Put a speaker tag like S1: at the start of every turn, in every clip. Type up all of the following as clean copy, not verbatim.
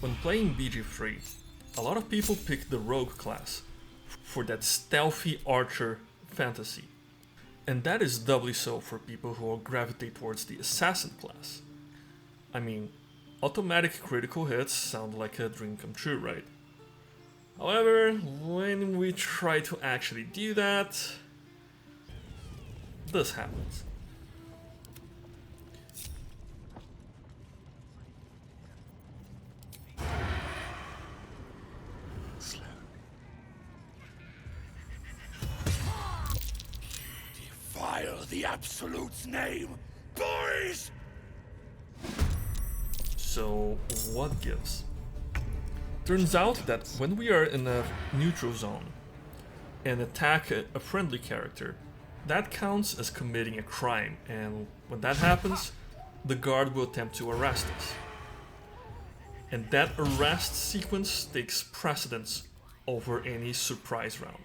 S1: When playing BG3, a lot of people pick the rogue class for that stealthy archer fantasy. And that is doubly so for people who gravitate towards the assassin class. I mean, automatic critical hits sound like a dream come true, right? However, when we try to actually do that, this happens.
S2: Defile the Absolute's name, boys!
S1: So, what gives? Turns out that when we are in a neutral zone and attack a friendly character, that counts as committing a crime, and when that happens, the guard will attempt to arrest us. And that arrest sequence takes precedence over any surprise round.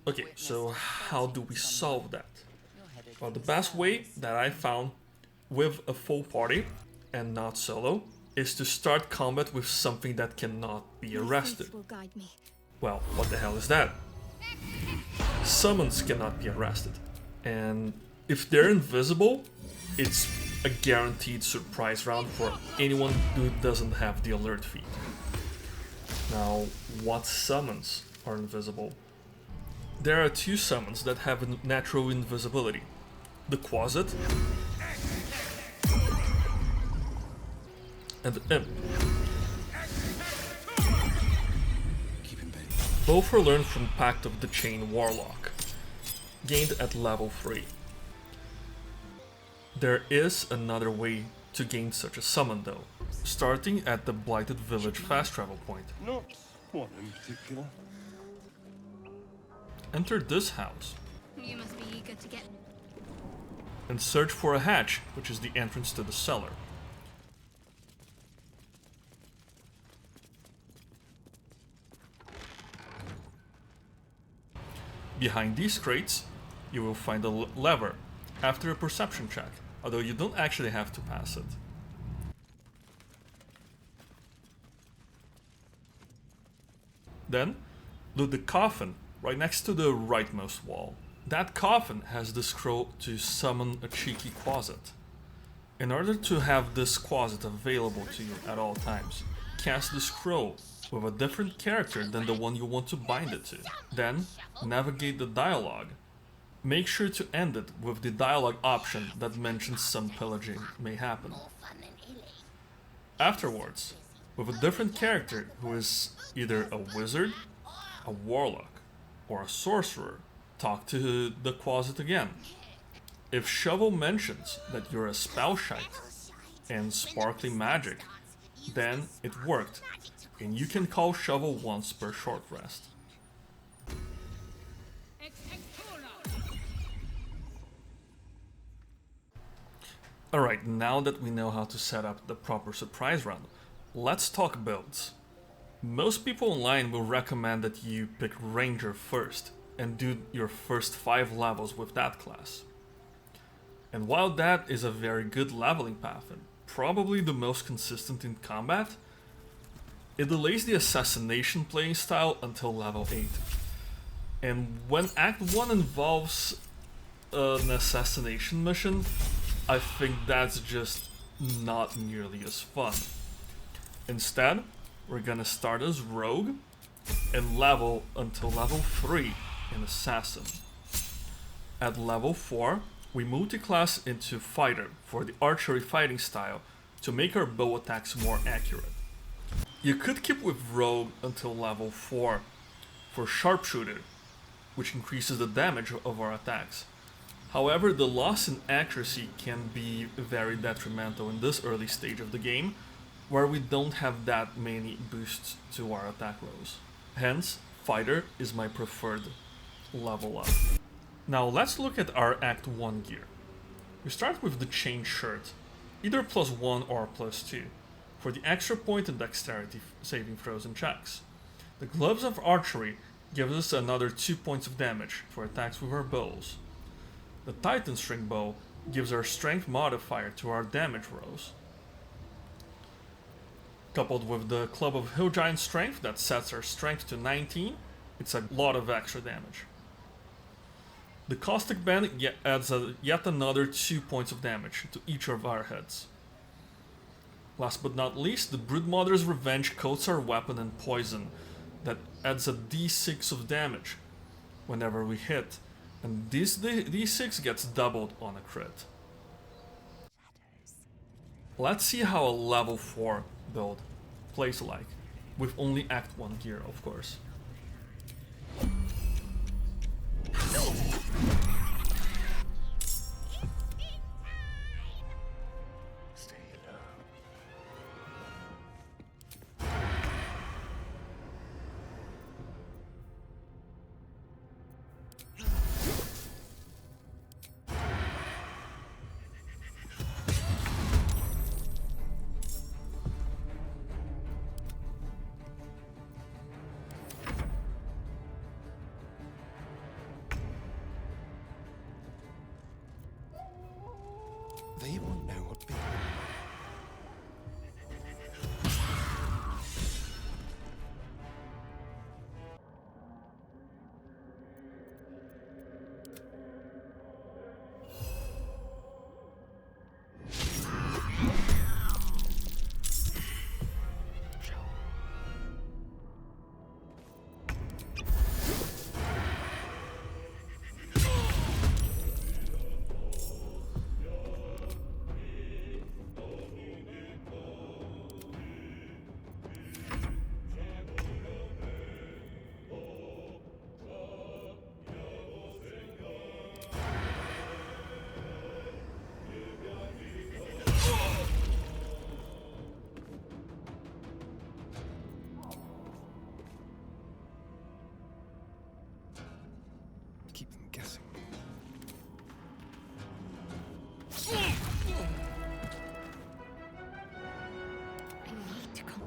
S1: Okay, so how do we solve that? Well, the best way that I found with a full party and not solo is to start combat with something that cannot be arrested. Well, what the hell is that? Summons cannot be arrested, and if they're invisible, it's a guaranteed surprise round for anyone who doesn't have the alert feed. Now, what summons are invisible? There are two summons that have a natural invisibility. The quasit and the imp. Both are learned from Pact of the Chain Warlock, gained at level 3. There is another way to gain such a summon though, starting at the Blighted Village fast travel point.
S2: Not one in particular.
S1: Enter this house
S3: You must be eager to get.
S1: and search for a hatch, which is the entrance to the cellar. Behind these crates, you will find a lever after a perception check, although you don't actually have to pass it. Then, loot the coffin right next to the rightmost wall. That coffin has the scroll to summon a cheeky quasit. In order to have this quasit available to you at all times, cast the scroll with a different character than the one you want to bind it to. Then, navigate the dialogue. Make sure to end it with the dialogue option that mentions some pillaging may happen. Afterwards, with a different character who is either a wizard, a warlock, or a sorcerer, talk to the quasit again. If Shovel mentions that you're a spellshite and sparkly magic, then it worked, and you can call Shovel once per short rest. Alright, now that we know how to set up the proper surprise round, let's talk builds. Most people online will recommend that you pick Ranger first and do your first 5 levels with that class. And while that is a very good leveling path and probably the most consistent in combat, it delays the assassination playing style until level 8. And when Act 1 involves an assassination mission, I think that's just not nearly as fun. Instead, we're gonna start as Rogue and level until level 3 in Assassin. At level 4, we multi-class into Fighter for the archery fighting style to make our bow attacks more accurate. You could keep with Rogue until level 4 for Sharpshooter, which increases the damage of our attacks. However, the loss in accuracy can be very detrimental in this early stage of the game, where we don't have that many boosts to our attack rolls. Hence, Fighter is my preferred level up. Now let's look at our Act 1 gear. We start with the chain shirt, either +1 or +2, for the extra point in dexterity saving throws and checks. The gloves of archery gives us another 2 points of damage for attacks with our bows. The Titan String Bow gives our strength modifier to our damage rolls. Coupled with the Club of Hill Giant Strength that sets our strength to 19, it's a lot of extra damage. The Caustic Band adds yet another 2 points of damage to each of our heads. Last but not least, the Broodmother's Revenge coats our weapon in poison that adds a d6 of damage whenever we hit, and this d6 gets doubled on a crit. Let's see how a level 4 build plays like, with only Act 1 gear, of course.
S2: They won't know what big. Keep them guessing.
S3: I need to come.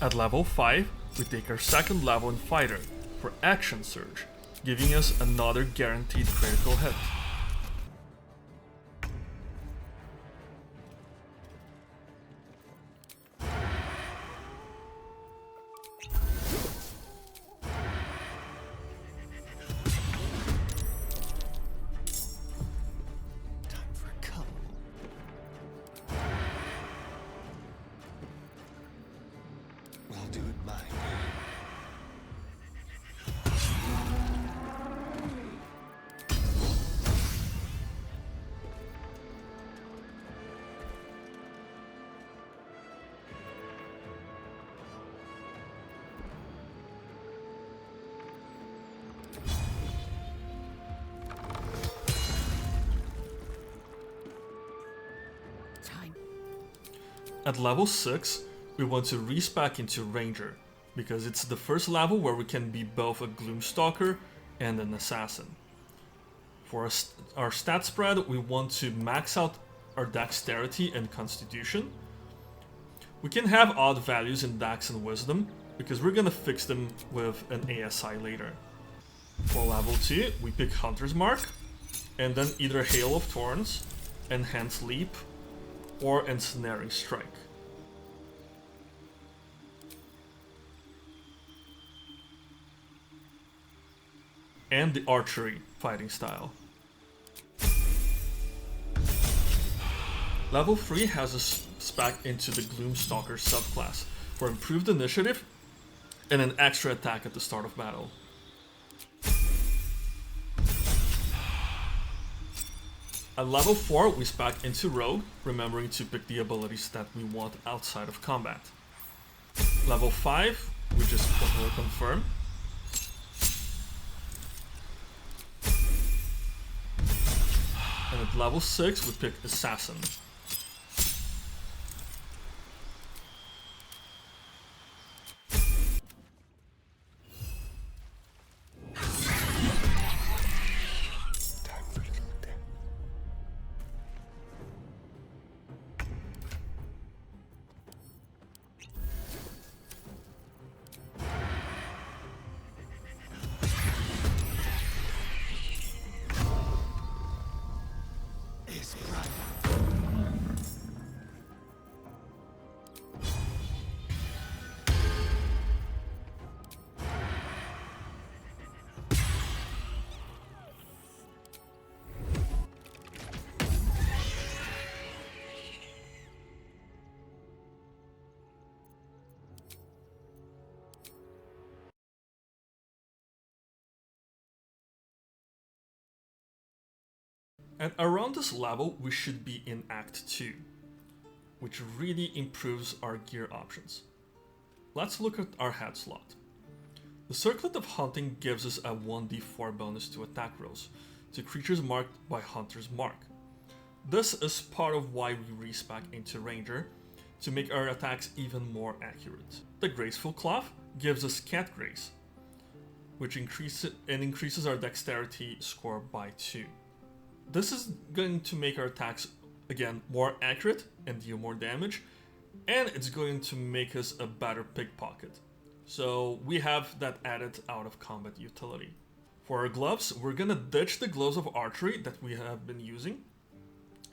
S1: At level 5, we take our second level in Fighter for Action Surge, giving us another guaranteed critical hit.
S2: Time for a cuddle. We'll do it my way.
S3: Time.
S1: At level 6, we want to respec into Ranger, because it's the first level where we can be both a Gloomstalker and an Assassin. For our stat spread, we want to max out our Dexterity and Constitution. We can have odd values in Dex and Wisdom, because we're gonna fix them with an ASI later. For level 2, we pick Hunter's Mark, and then either Hail of Thorns, Enhanced Leap, or Ensnaring Strike. And the Archery fighting style. Level 3 has us spec into the Gloomstalker subclass for improved initiative and an extra attack at the start of battle. At level 4, we spec into Rogue, remembering to pick the abilities that we want outside of combat. Level 5, we just confirm. And at level 6, we pick Assassin. And around this level, we should be in Act 2, which really improves our gear options. Let's look at our head slot. The Circlet of Hunting gives us a 1d4 bonus to attack rolls to creatures marked by Hunter's Mark. This is part of why we respec into Ranger, to make our attacks even more accurate. The Graceful Cloth gives us Cat Grace, which increases our dexterity score by 2. This is going to make our attacks, again, more accurate and deal more damage, and it's going to make us a better pickpocket. So we have that added out of combat utility. For our gloves, we're gonna ditch the gloves of archery that we have been using,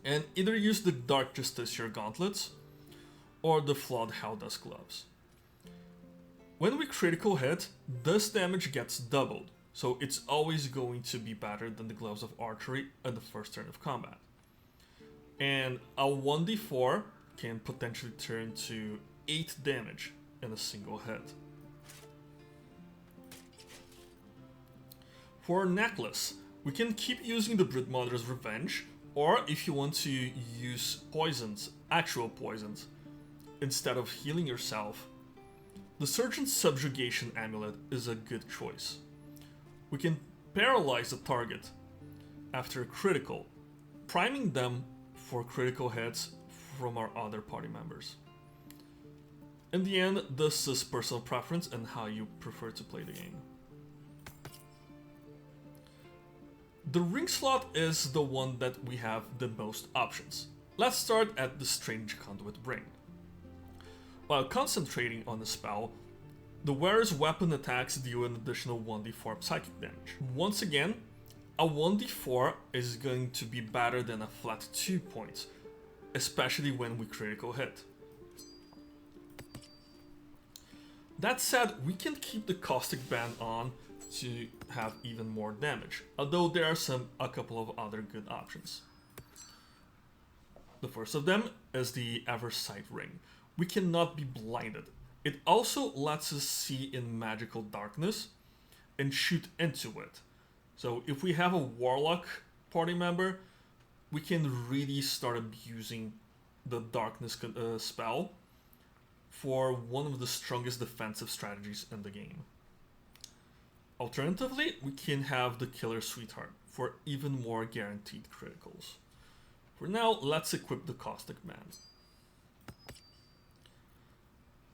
S1: and either use the Dark Justiciar gauntlets or the Flawed Helldusk gloves. When we critical hit, this damage gets doubled, so it's always going to be better than the gloves of archery at the first turn of combat. And a 1d4 can potentially turn to 8 damage in a single hit. For our necklace, we can keep using the Brit Mother's Revenge, or if you want to use poisons, actual poisons, instead of healing yourself, the Surgeon's Subjugation Amulet is a good choice. We can paralyze the target after a critical, priming them for critical hits from our other party members. In the end, this is personal preference and how you prefer to play the game. The ring slot is the one that we have the most options. Let's start at the Strange Conduit ring. While concentrating on the spell, the wearer's weapon attacks deal an additional 1d4 psychic damage. Once again, a 1d4 is going to be better than a flat 2 points, especially when we critical hit. That said, we can keep the Caustic Band on to have even more damage, although there are a couple of other good options. The first of them is the Eversight Ring. We cannot be blinded. It also lets us see in magical darkness and shoot into it. So if we have a Warlock party member, we can really start abusing the darkness spell for one of the strongest defensive strategies in the game. Alternatively, we can have the Killer Sweetheart for even more guaranteed criticals. For now, let's equip the Caustic Band.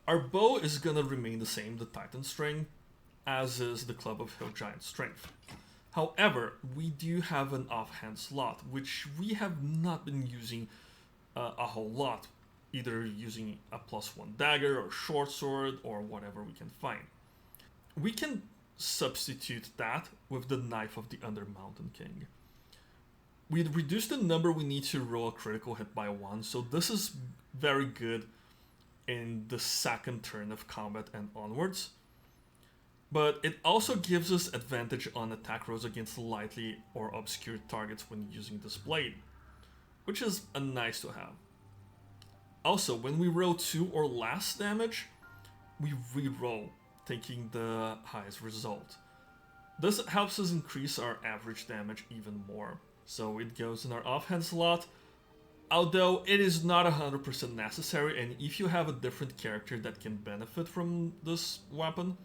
S1: Our bow is gonna remain the same, the Titan String, as is the Club of Hill Giant Strength. However, we do have an offhand slot, which we have not been using a whole lot, either using a +1 dagger or short sword or whatever we can find. We can substitute that with the Knife of the Undermountain King. We reduce the number we need to roll a critical hit by 1, so this is very good in the second turn of combat and onwards. But it also gives us advantage on attack rolls against lightly or obscure targets when using this blade, which is a nice to have. Also, when we roll 2 or less damage, we re-roll, taking the highest result. This helps us increase our average damage even more. so it goes in our offhand slot. Although it is not 100% necessary, and if you have a different character that can benefit from this weapon,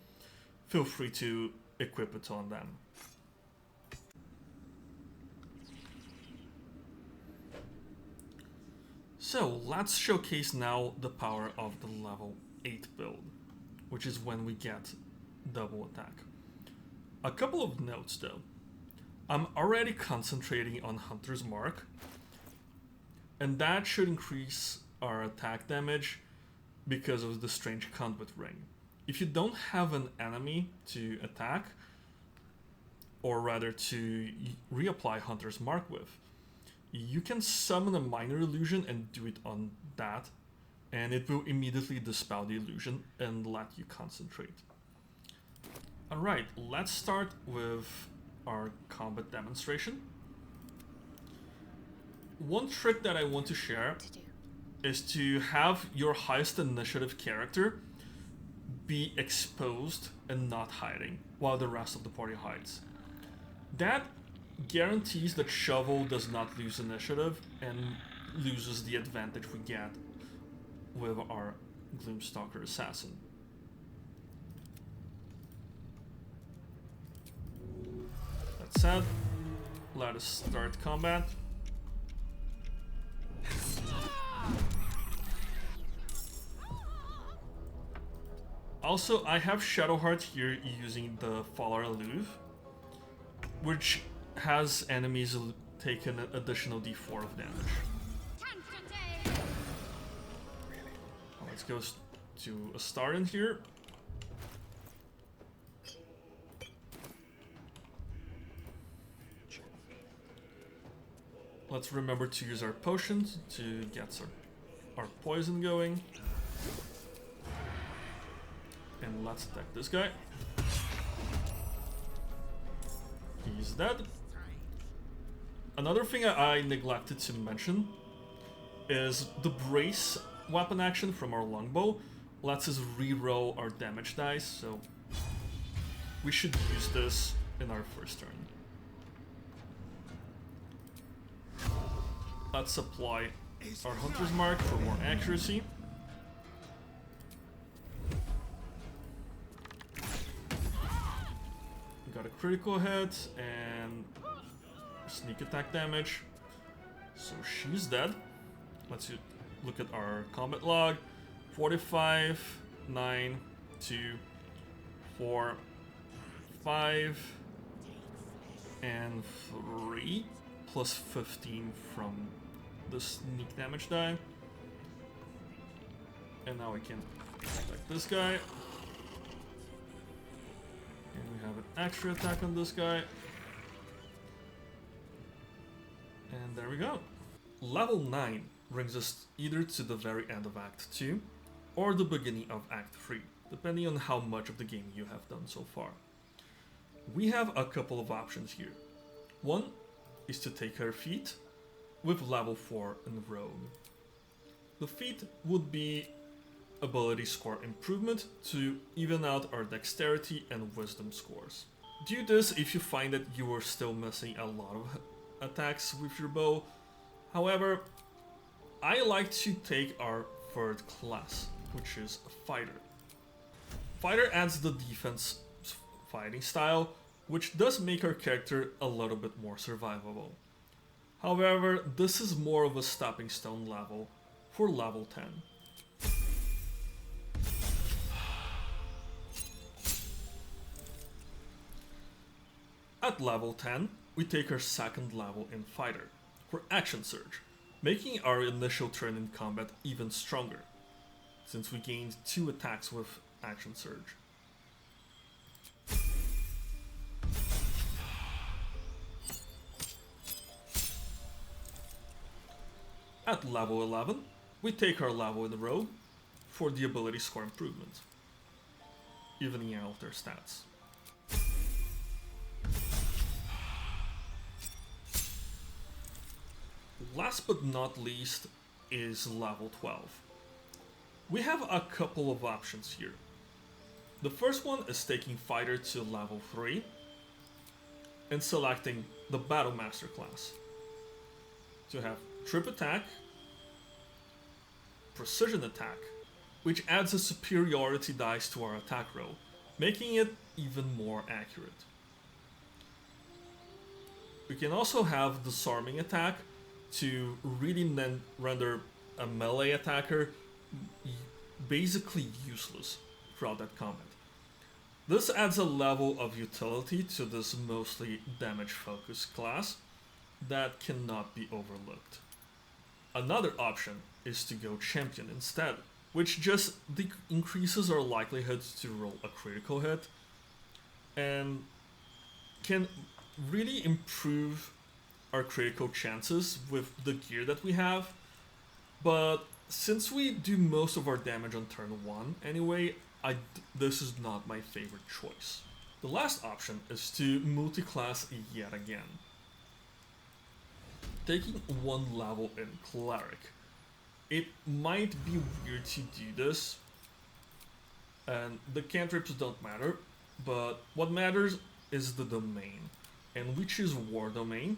S1: feel free to equip it on them. So let's showcase now the power of the level 8 build, which is when we get double attack. A couple of notes though. I'm already concentrating on Hunter's Mark, and that should increase our attack damage because of the strange conduit ring. If you don't have an enemy to attack, or rather to reapply Hunter's Mark with, you can summon a minor illusion and do it on that, and it will immediately dispel the illusion and let you concentrate. Alright, let's start with our combat demonstration. One trick that I want to share is to have your highest initiative character be exposed and not hiding while the rest of the party hides. That guarantees that Shovel does not lose initiative and loses the advantage we get with our Gloomstalker Assassin. That said, let us start combat. Also, I have Shadowheart here using the Falar Alluve, which has enemies take an additional d4 of damage. Let's go to a start in here. Let's remember to use our potions to get our poison going. And let's attack this guy. He's dead. Another thing I neglected to mention is the brace weapon action from our longbow lets us reroll our damage dice, so we should use this in our first turn. Let's apply our Hunter's Mark for more accuracy. We got a critical hit and sneak attack damage, so she's dead. Let's look at our combat log. 45, 9, 2, 4, 5, and 3, plus 15 from the sneak damage die. And now we can attack this guy. And we have an extra attack on this guy. And there we go. Level 9 brings us either to the very end of Act 2 or the beginning of Act 3, depending on how much of the game you have done so far. We have a couple of options here. One is to take her feat with level 4 in Rogue. The feat would be ability score improvement to even out our dexterity and wisdom scores. Do this if you find that you are still missing a lot of attacks with your bow. However, I like to take our third class, which is a fighter. Fighter adds the defense fighting style, which does make our character a little bit more survivable. However, this is more of a stepping stone level for level 10. At level 10, we take our second level in Fighter for Action Surge, making our initial turn in combat even stronger, since we gained 2 attacks with Action Surge. At level 11, we take our level in the Rogue for the ability score improvement, evening out their stats. Last but not least is level 12. We have a couple of options here. The first one is taking Fighter to level 3 and selecting the Battle Master class, to have trip attack, precision attack, which adds a superiority dice to our attack roll, making it even more accurate. We can also have disarming attack to really then render a melee attacker basically useless throughout that combat. This adds a level of utility to this mostly damage focused class that cannot be overlooked. Another option is to go champion instead, which just increases our likelihood to roll a critical hit and can really improve our critical chances with the gear that we have. But since we do most of our damage on turn 1 anyway, this is not my favorite choice. The last option is to multi-class yet again. Taking one level in Cleric. It might be weird to do this, and the cantrips don't matter, but what matters is the domain. And we choose War Domain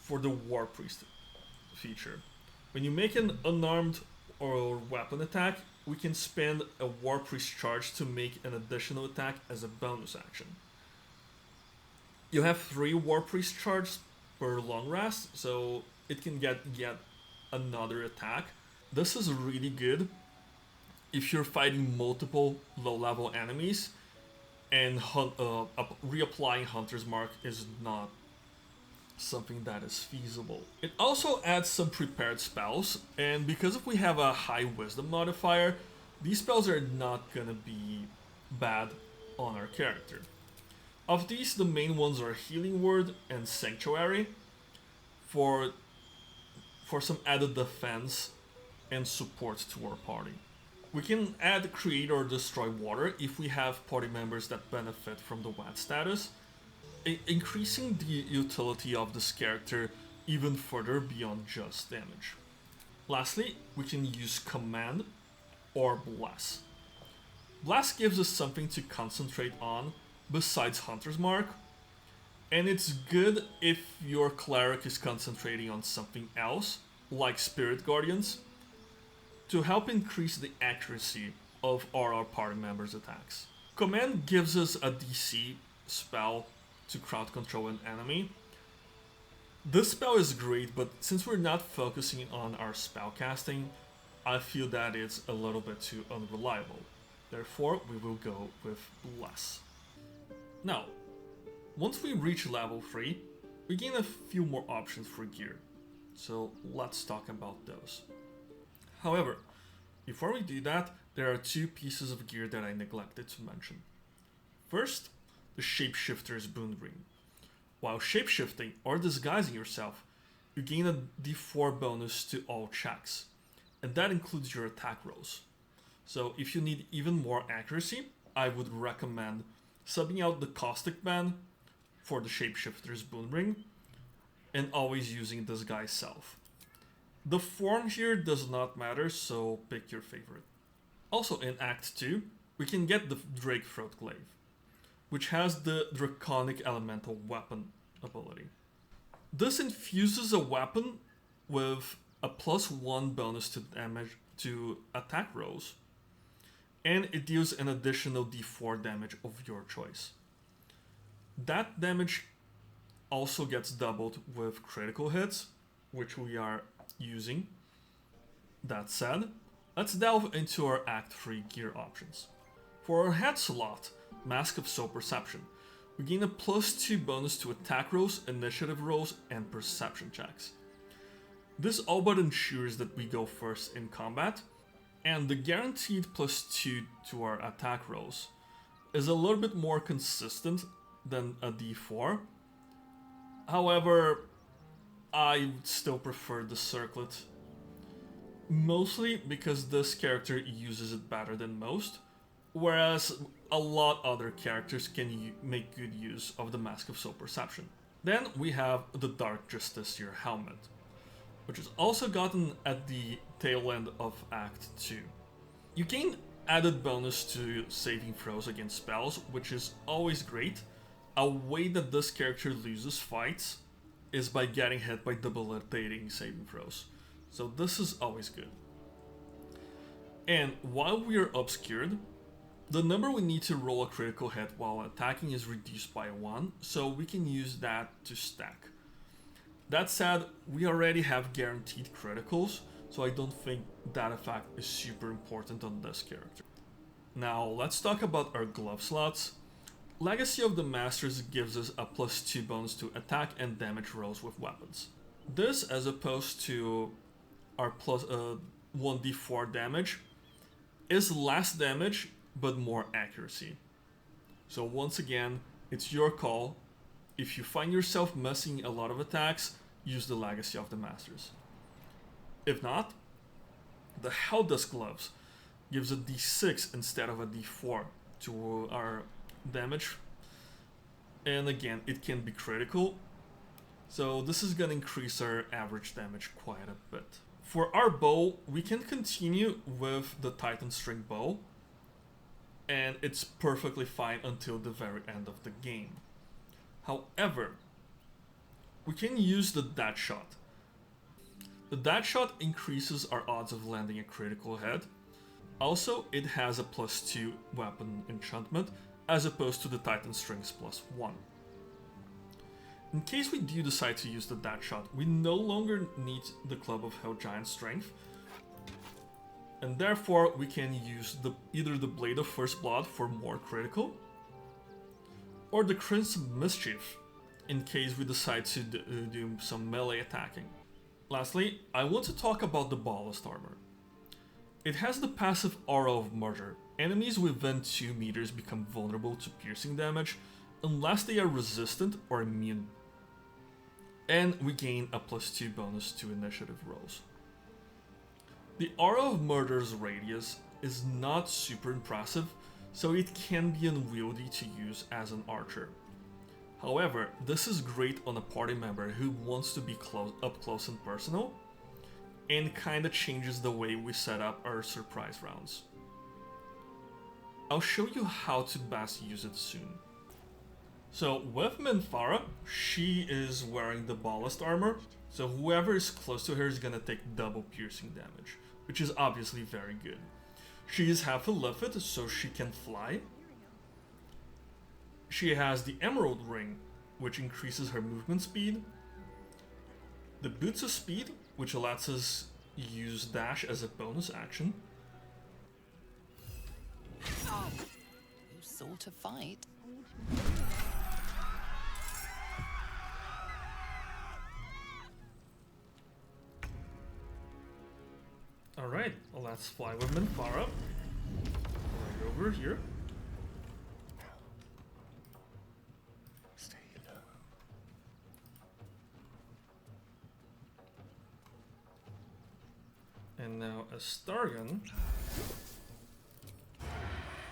S1: for the War Priest feature. When you make an unarmed or weapon attack, we can spend a War Priest charge to make an additional attack as a bonus action. You have 3 War Priest charges per long rest, so it can get yet another attack. This is really good if you're fighting multiple low-level enemies and reapplying Hunter's Mark is not something that is feasible. It also adds some prepared spells, and because if we have a high wisdom modifier, these spells are not gonna be bad on our character. Of these, the main ones are Healing Word and Sanctuary for some added defense and support to our party. We can add Create or Destroy Water if we have party members that benefit from the WAT status, increasing the utility of this character even further beyond just damage. Lastly, we can use Command or Bless. Bless gives us something to concentrate on besides Hunter's Mark, and it's good if your Cleric is concentrating on something else, like Spirit Guardians, to help increase the accuracy of our party members' attacks. Command gives us a DC spell to crowd control an enemy. This spell is great, but since we're not focusing on our spell casting, I feel that it's a little bit too unreliable. Therefore, we will go with Bless. Now, once we reach level 3, we gain a few more options for gear. So let's talk about those. However, before we do that, there are 2 pieces of gear that I neglected to mention. First, the Shapeshifter's Boon Ring. While shapeshifting or disguising yourself, you gain a d4 bonus to all checks, and that includes your attack rolls. So if you need even more accuracy, I would recommend subbing out the Caustic Band for the Shapeshifter's Boon Ring, and always using Disguise Self. The form here does not matter, so pick your favorite. Also in Act 2, we can get the Drake Throat Glaive, which has the Draconic Elemental Weapon ability. This infuses a weapon with a +1 bonus to damage to attack rolls, and it deals an additional d4 damage of your choice. That damage also gets doubled with critical hits, which we are using. That said, let's delve into our Act 3 gear options. For our head slot, Mask of Soul Perception, we gain a +2 bonus to attack rolls, initiative rolls, and perception checks. This all but ensures that we go first in combat, and the guaranteed +2 to our attack rolls is a little bit more consistent than a d4. However, I would still prefer the circlet, mostly because this character uses it better than most, whereas a lot other characters can make good use of the Mask of Soul Perception. Then we have the Dark Justiciar helmet, which is also gotten at the tail end of Act 2. You gain added bonus to saving throws against spells, which is always great. A way that this character loses fights is by getting hit by debilitating saving throws. So this is always good. And while we are obscured, the number we need to roll a critical hit while attacking is reduced by 1, so we can use that to stack. That said, we already have guaranteed criticals, so I don't think that effect is super important on this character. Now let's talk about our glove slots. Legacy of the Masters gives us a +2 bonus to attack and damage rolls with weapons. This, as opposed to our plus 1d4 damage, is less damage but more accuracy. So once again, it's your call. If you find yourself missing a lot of attacks, use the Legacy of the Masters. If not, the Helldusk Gloves gives a d6 instead of a d4 to our damage. And again, it can be critical. So this is gonna increase our average damage quite a bit. For our bow, we can continue with the Titan String Bow, and it's perfectly fine until the very end of the game. However, we can use the Dead Shot. The Dead Shot increases our odds of landing a critical hit. Also, it has a +2 weapon enchantment, as opposed to the Titan Strings +1. In case we do decide to use the Dead Shot, we no longer need the Club of Hell Giant Strength, and therefore we can use either the Blade of First Blood for more critical, or the Crimson Mischief in case we decide to do some melee attacking. Lastly, I want to talk about the Ballast Armor. It has the passive Aura of Murder. Enemies within 2 meters become vulnerable to piercing damage unless they are resistant or immune. And we gain a +2 bonus to initiative rolls. The Aura of Murder's radius is not super impressive, so it can be unwieldy to use as an archer. However, this is great on a party member who wants to be up close and personal, and kinda changes the way we set up our surprise rounds. I'll show you how to best use it soon. So with Minthara, she is wearing the Ballast Armor, so whoever is close to her is gonna take double piercing damage, which is obviously very good. She is half elliphed, so she can fly. She has the Emerald Ring, which increases her movement speed. The Boots of Speed, which lets us use dash as a bonus action.
S3: You sort of fight.
S1: Alright, let's fly with Minthara. Right over here.
S2: Stay low.
S1: And now Astarion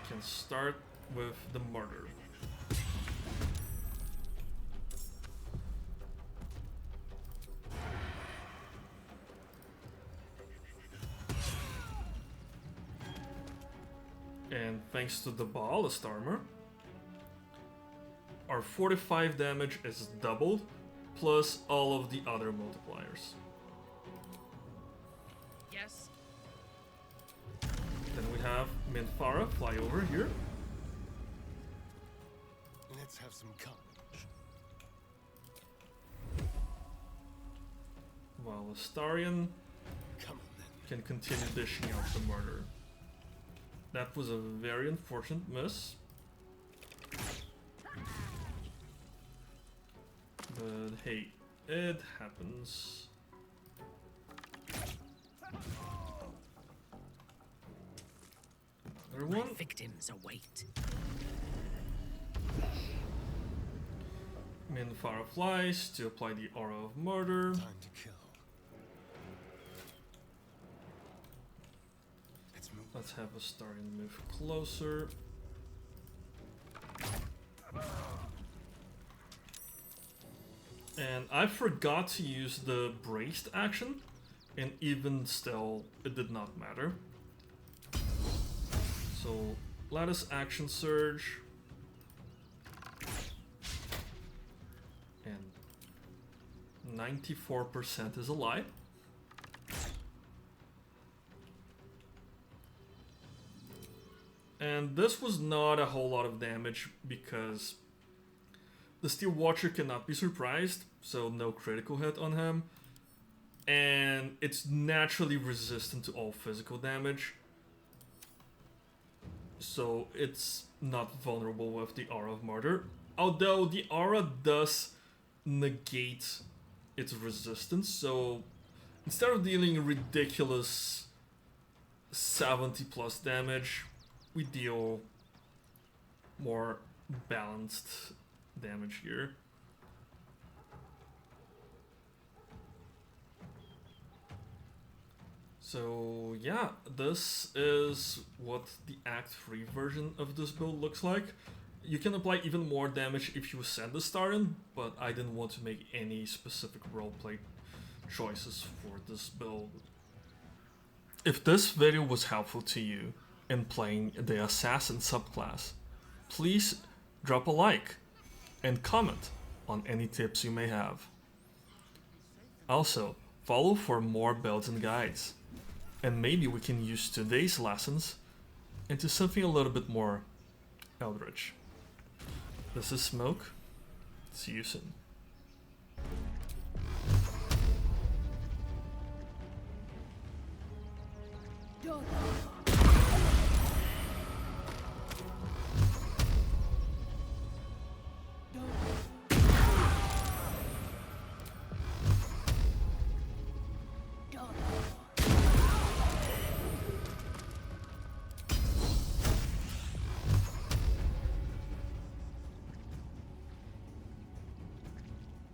S1: can start with the Murder. And thanks to the Ballast Armor, our 45 damage is doubled, plus all of the other multipliers.
S3: Yes.
S1: Then we have Minthara fly over here.
S2: Let's have some courage.
S1: While Astarion
S2: Come on then.
S1: can continue dishing out the Murder. That was a very unfortunate miss. But hey, it happens. Another
S3: My
S1: one.
S3: victims await.
S1: Minthara flies to apply the Aura of Murder.
S2: Time to kill. Let's move.
S1: Let's have Astarion move closer. And I forgot to use the braced action, and even still, it did not matter. So let us action surge. And 94% is a lie. And this was not a whole lot of damage because the Steel Watcher cannot be surprised, so no critical hit on him. And it's naturally resistant to all physical damage, so it's not vulnerable with the Aura of Martyr. Although the Aura does negate its resistance, so instead of dealing ridiculous 70 plus damage, we deal more balanced damage here. So yeah, this is what the Act 3 version of this build looks like. You can apply even more damage if you send the star in, but I didn't want to make any specific roleplay choices for this build. If this video was helpful to you in playing the Assassin subclass, please drop a like and comment on any tips you may have. Also, follow for more builds and guides, and maybe we can use today's lessons into something a little bit more Eldritch. This is Smoke. See you soon.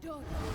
S4: Done.